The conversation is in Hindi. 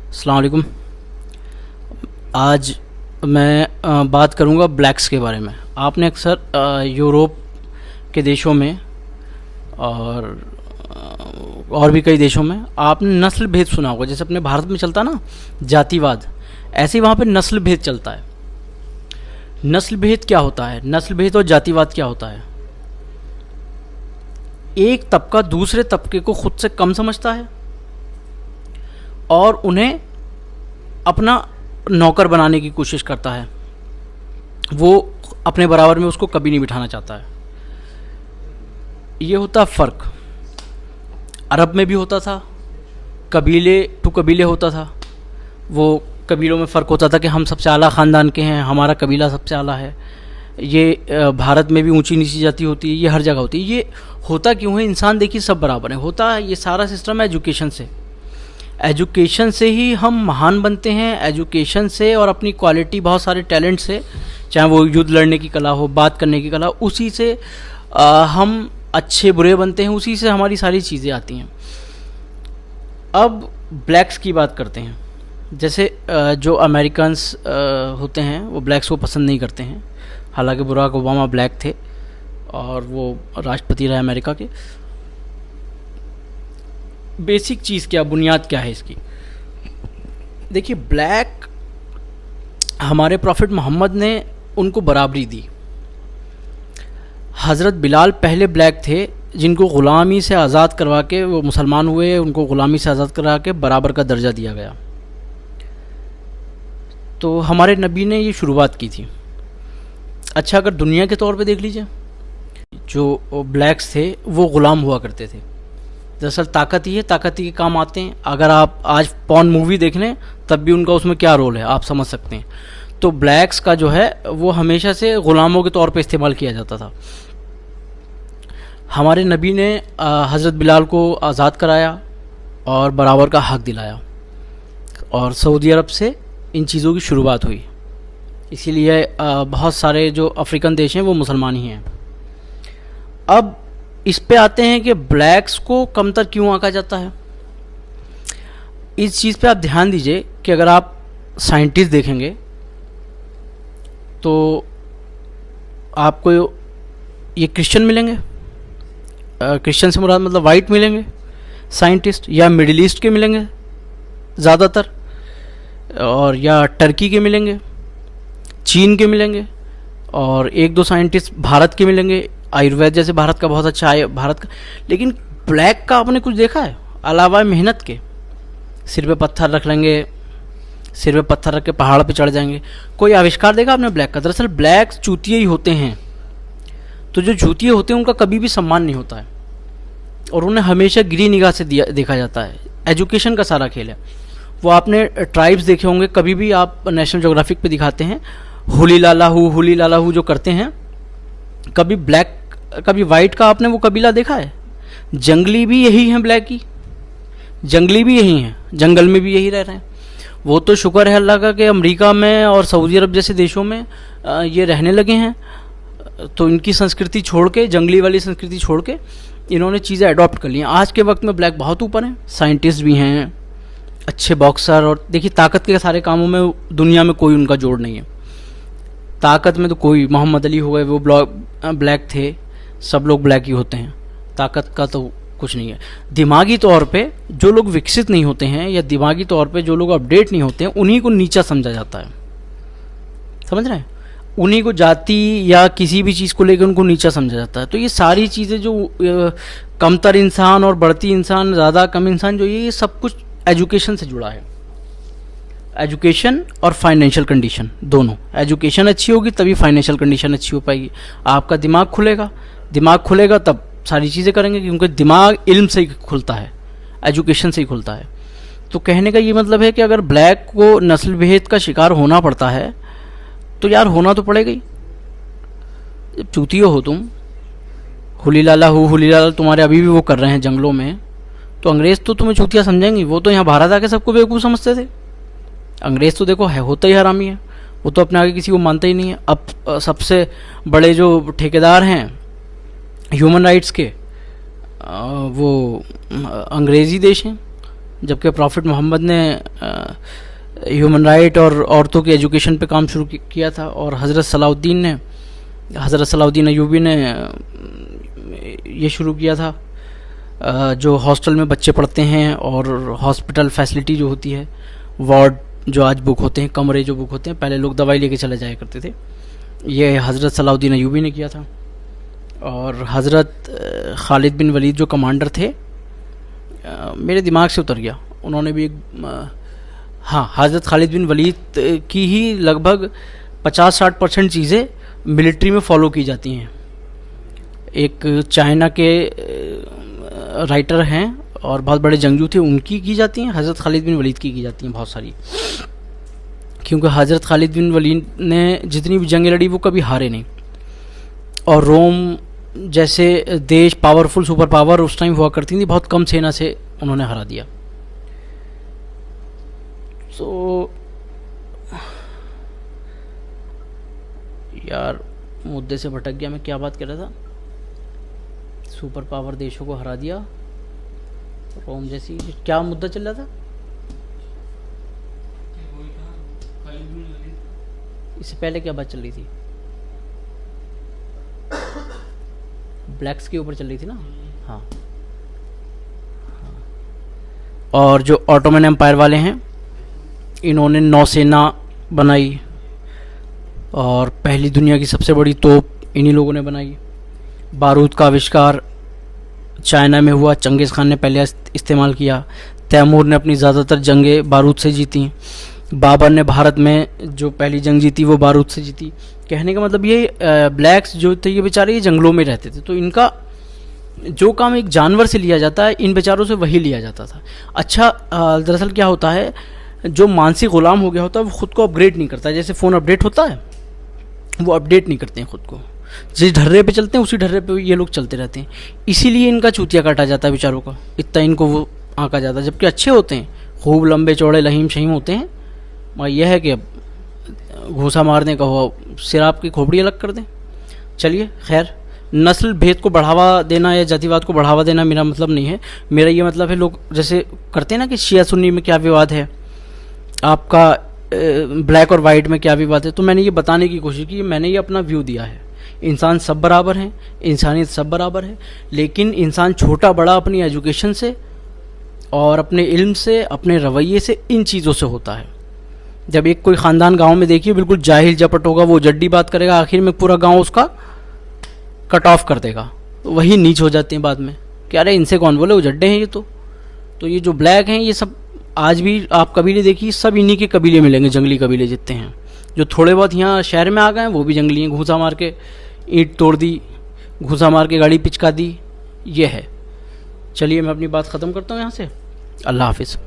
अस्सलाम वालेकुम। आज मैं बात करूंगा ब्लैक्स के बारे में। आपने अक्सर यूरोप के देशों में और भी कई देशों में आपने नस्ल भेद सुना होगा। जैसे अपने भारत में चलता ना जातिवाद, ऐसे ही वहाँ पे नस्ल भेद चलता है। नस्ल भेद क्या होता है? नस्ल भेद और जातिवाद क्या होता है? एक तबका दूसरे तबके को खुद से कम समझता है और उन्हें अपना नौकर बनाने की कोशिश करता है। वो अपने बराबर में उसको कभी नहीं बिठाना चाहता है। ये होता फ़र्क। अरब में भी होता था, कबीले टू कबीले होता था। वो कबीलों में फ़र्क होता था कि हम सबसे आला ख़ानदान के हैं, हमारा कबीला सबसे आला है। ये भारत में भी ऊंची नीची जाति होती है, ये हर जगह होती है। ये होता क्यों है? इंसान देखिए सब बराबर है। होता है ये सारा सिस्टम है एजुकेशन से। एजुकेशन से ही हम महान बनते हैं, एजुकेशन से और अपनी क्वालिटी बहुत सारे टैलेंट से, चाहे वो युद्ध लड़ने की कला हो, बात करने की कला, उसी से हम अच्छे बुरे बनते हैं, उसी से हमारी सारी चीज़ें आती हैं। अब ब्लैक्स की बात करते हैं। जैसे जो अमेरिकन्स होते हैं वो ब्लैक्स को पसंद नहीं करते हैं। हालांकि बराक ओबामा ब्लैक थे और वो राष्ट्रपति रहे अमेरिका के। बेसिक चीज़ क्या, बुनियाद क्या है इसकी? देखिए, ब्लैक हमारे प्रॉफिट मोहम्मद ने उनको बराबरी दी। हज़रत बिलाल पहले ब्लैक थे जिनको ग़ुलामी से आज़ाद करवा के वो मुसलमान हुए, उनको ग़ुलामी से आज़ाद करवा के बराबर का दर्जा दिया गया। तो हमारे नबी ने ये शुरुआत की थी। अच्छा, अगर दुनिया के तौर पे देख लीजिए, जो ब्लैक्स थे वो ग़ुलाम हुआ करते थे। दरअसल ताकत ही है, ताकत ही के काम आते हैं। अगर आप आज पॉर्न मूवी देख लें तब भी उनका उसमें क्या रोल है आप समझ सकते हैं। तो ब्लैक्स का जो है वो हमेशा से ग़ुलामों के तौर पे इस्तेमाल किया जाता था। हमारे नबी ने हज़रत बिलाल को आज़ाद कराया और बराबर का हक़ दिलाया, और सऊदी अरब से इन चीज़ों की शुरुआत हुई। इसीलिए बहुत सारे जो अफ्रीकन देश हैं वो मुसलमान ही हैं। अब इस पे आते हैं कि ब्लैक्स को कमतर क्यों आंका जाता है। इस चीज़ पे आप ध्यान दीजिए कि अगर आप साइंटिस्ट देखेंगे तो आपको ये क्रिश्चियन मिलेंगे, क्रिश्चियन से मुराद मतलब वाइट मिलेंगे साइंटिस्ट, या मिडिल ईस्ट के मिलेंगे ज़्यादातर, और या टर्की के मिलेंगे, चीन के मिलेंगे, और एक दो साइंटिस्ट भारत के मिलेंगे। आयुर्वेद जैसे भारत का बहुत अच्छा है भारत का। लेकिन ब्लैक का आपने कुछ देखा है अलावा मेहनत के? सिर पे पत्थर रख लेंगे, सिर पे पत्थर रख के पहाड़ पे चढ़ जाएंगे। कोई आविष्कार देखा आपने ब्लैक का? दरअसल ब्लैक चूतिए ही होते हैं। तो जो चूतिए होते हैं उनका कभी भी सम्मान नहीं होता है और उन्हें हमेशा गिरी निगाह से देखा जाता है। एजुकेशन का सारा खेल है वो। आपने ट्राइब्स देखे होंगे, कभी भी आप नेशनल ज्योग्राफिक पे दिखाते हैं हुली लाला हु जो करते हैं। कभी ब्लैक कभी वाइट का आपने वो कबीला देखा है? जंगली भी यही हैं, ब्लैक ही जंगली भी यही हैं, जंगल में भी यही रह रहे हैं। वो तो शुक्र है अल्लाह का कि अमेरिका में और सऊदी अरब जैसे देशों में ये रहने लगे हैं। तो इनकी संस्कृति छोड़ के, जंगली वाली संस्कृति छोड़ के इन्होंने चीज़ें अडॉप्ट कर ली हैं। आज के वक्त में ब्लैक बहुत ऊपर हैं, साइंटिस्ट भी हैं, अच्छे बॉक्सर, और देखिए ताकत के सारे कामों में दुनिया में कोई उनका जोड़ नहीं है। ताकत में तो कोई, मोहम्मद अली हो गए वो ब्लैक थे, सब लोग ब्लैक ही होते हैं। ताकत का तो कुछ नहीं है। दिमागी तौर पे जो लोग विकसित नहीं होते हैं या दिमागी तौर पे जो लोग अपडेट नहीं होते हैं उन्हीं को नीचा समझा जाता है। समझ रहे हैं? उन्हीं को जाति या किसी भी चीज़ को लेकर उनको नीचा समझा जाता है। तो ये सारी चीज़ें जो कमतर इंसान और बढ़ती इंसान, ज़्यादा कम इंसान, जो ये सब कुछ एजुकेशन से जुड़ा है। एजुकेशन और फाइनेंशियल कंडीशन दोनों। एजुकेशन अच्छी होगी तभी फाइनेंशियल कंडीशन अच्छी हो पाएगी। आपका दिमाग खुलेगा तब सारी चीज़ें करेंगे, क्योंकि दिमाग इल्म से ही खुलता है, एजुकेशन से ही खुलता है। तो कहने का ये मतलब है कि अगर ब्लैक को नस्ल भेद का शिकार होना पड़ता है तो यार होना तो पड़ेगा ही। जब चूतियो हो तुम, हुली लाला तुम्हारे अभी भी वो कर रहे हैं जंगलों में, तो अंग्रेज़ तो तुम्हें चूतिया समझेंगे। वो तो यहाँ भारत आके सबको बेवकूफ़ समझते थे। अंग्रेज़ तो देखो है होता ही हरामी है। वो तो अपने आगे किसी को मानता ही नहीं है। अब सबसे बड़े जो ठेकेदार हैं ह्यूमन राइट्स के, वो अंग्रेज़ी देश हैं, जबकि प्रॉफिट मोहम्मद ने ह्यूमन राइट और औरतों की एजुकेशन पे काम शुरू किया था, और हज़रत सलाउद्दीन अयूबी ने ये शुरू किया था, जो हॉस्टल में बच्चे पढ़ते हैं और हॉस्पिटल फैसिलिटी जो होती है, वार्ड जो आज बुक होते हैं, कमरे जो बुक होते हैं, पहले लोग दवाई लेके चले जाया करते थे, ये हज़रत सलाउद्दीन अयूबी ने किया था। और हज़रत खालिद बिन वलीद जो कमांडर थे, मेरे दिमाग से उतर गया, उन्होंने भी हाँ, हज़रत खालिद बिन वलीद की ही लगभग 50-60% चीज़ें मिलिट्री में फॉलो की जाती हैं। एक चाइना के राइटर हैं और बहुत बड़े जंगजू थे, उनकी की जाती हैं, हज़रत खालिद बिन वलीद की जाती हैं बहुत सारी, क्योंकि हज़रत खालिद बिन वलीद ने जितनी भी जंगें लड़ी वो कभी हारे नहीं। और रोम जैसे देश, पावरफुल सुपर पावर उस टाइम हुआ करती थी, बहुत कम सेना से उन्होंने हरा दिया। तो यार मुद्दे से भटक गया, मैं क्या बात कर रहा था? सुपर पावर देशों को हरा दिया, रोम जैसी, क्या मुद्दा चल रहा था? इससे पहले क्या बात चल रही थी? ब्लैक्स के ऊपर चल रही थी ना। हाँ, और जो ऑटोमन एम्पायर वाले हैं, इन्होंने नौसेना बनाई और पहली दुनिया की सबसे बड़ी तोप इन्हीं लोगों ने बनाई। बारूद का आविष्कार चाइना में हुआ, चंगेज़ खान ने पहले इस्तेमाल किया। तैमूर ने अपनी ज़्यादातर जंगें बारूद से जीती। बाबर ने भारत में जो पहली जंग जीती वो बारूद से जीती। कहने का मतलब ये ब्लैक्स जो थे, ये बेचारे ये जंगलों में रहते थे, तो इनका जो काम एक जानवर से लिया जाता है, इन बेचारों से वही लिया जाता था। अच्छा, दरअसल क्या होता है, जो मानसिक गुलाम हो गया होता है वो खुद को अपग्रेड नहीं करता। जैसे फ़ोन अपडेट होता है, वो अपडेट नहीं करते हैं खुद को, जिस ढर्रे पे चलते हैं उसी ढर्रे पे ये लोग चलते रहते हैं। इसीलिए इनका चूतिया काटा जाता है बेचारों का, इतना इनको वो आंका जाता है, जबकि अच्छे होते हैं, खूब लंबे चौड़े लहीम शहीम होते हैं। मगर यह है कि अब घूसा मारने का हो, सिर आपकी खोपड़ी अलग कर दें। चलिए खैर, नस्ल भेद को बढ़ावा देना या जातिवाद को बढ़ावा देना मेरा मतलब नहीं है। मेरा ये मतलब है, लोग जैसे करते हैं ना कि शिया सुन्नी में क्या विवाद है, आपका ब्लैक और वाइट में क्या विवाद है, तो मैंने ये बताने की कोशिश की, मैंने ये अपना व्यू दिया है। इंसान सब बराबर हैं, इंसानियत सब बराबर है, लेकिन इंसान छोटा बड़ा अपनी एजुकेशन से और अपने इल्म से, अपने रवैये से, इन चीज़ों से होता है। जब एक कोई ख़ानदान गांव में देखिए बिल्कुल जाहिल जपट होगा, वो जड्डी बात करेगा, आखिर में पूरा गांव उसका कट ऑफ कर देगा, तो वही नीच हो जाते हैं बाद में कि अरे इनसे कौन बोले, वो जड्डे हैं ये। तो ये जो ब्लैक हैं, ये सब आज भी आप कबीले देखिए, सब इन्हीं के कबीले मिलेंगे, जंगली कबीले जितने हैं। जो थोड़े बहुत यहाँ शहर में आ गए हैं वो भी जंगली हैं, घूसा मार के ईंट तोड़ दी, घूसा मार के गाड़ी पिचका दी, ये है। चलिए मैं अपनी बात ख़त्म करता हूँ यहाँ से। अल्लाह हाफिज़।